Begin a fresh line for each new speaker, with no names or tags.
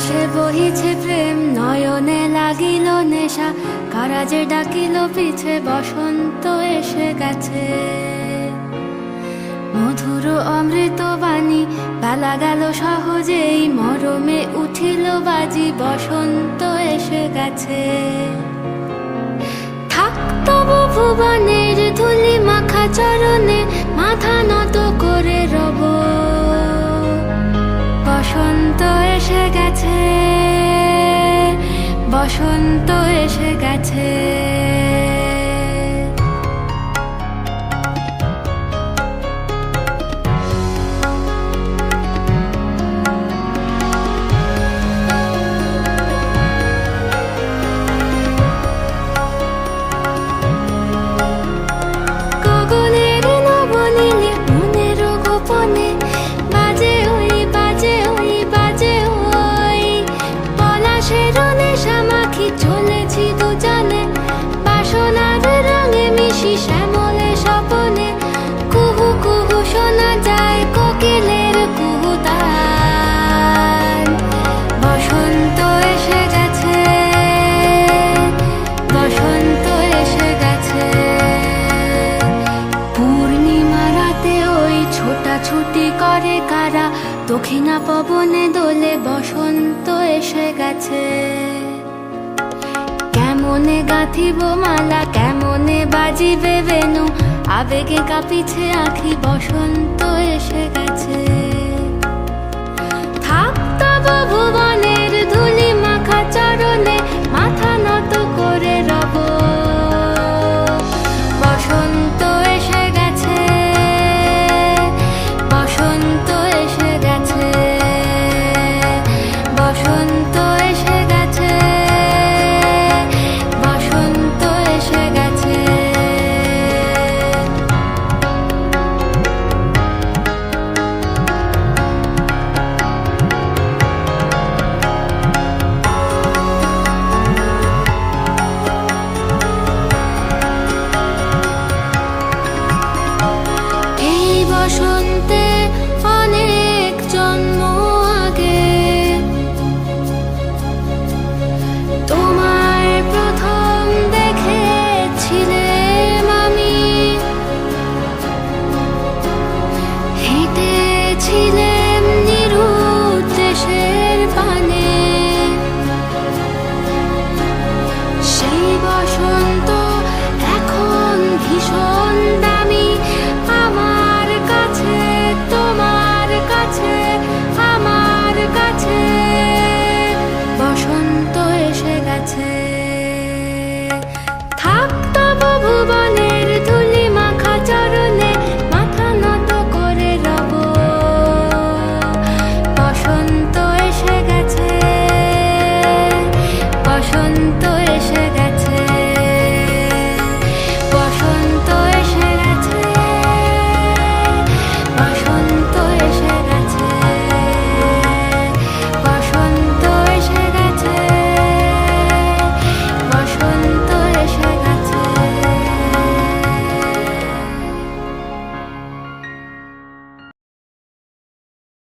বাতাসে বহিছে প্রেম, নয়নে লাগিল নেশা, কারাজে ডাকিল পিছে, বসন্ত এসে গেছে। মধুর অমৃত বাণী, বেলা গেল সহজেই, মরমে উঠিল বাজি, বসন্ত এসে গেছে। থাক তবু ভুবনের ধুলি মাখা চরণে, মাথা নত করে রব। বসন্ত এসে গেছে, বসন্ত এসে গেছে। গগনের নবনীলে মনের গোপনে, বাজে ওই বাজে ওই বাজে ওই, পলাশের নেশা মাখি চলেছি দুজনে, বাসনার রঙে মিশি শ্যামলে স্বপনে। কুহু কুহু শোনা যায় কোকিলের কুহুতান। বসন্ত এসে গেছে, বসন্ত এসে গেছে। পূর্ণিমা রাতে ওই ছোটাছুটি করে কারা, দক্ষিণা পবনে দোলে, বসন্ত এসে গেছে। কেমনে গাঁথিব মালা, কেমনে বাজিবে বেনু, আবেগে কাঁপিছে আঁখি, বসন্ত এসে গেছে। থাক তবু ভুবনের ধুলি মাখা চরণে, মাথা নত করে রব। বসন্ত এসে গেছে, বসন্ত এসে গেছে, বসন্ত এসে গেছে, বসন্ত এসে গেছে। এই বসন্তে অনেক জন্ম আগে, তোমায় প্রথম দেখেছিলাম আমি। হেঁটেছিলাম নিরুদ্দেশের পানে, সেই বসন্ত এখন ভীষণ দামি আমার কাছে, তোমার কাছে, আমার কাছে। বসন্ত এসে গেছে।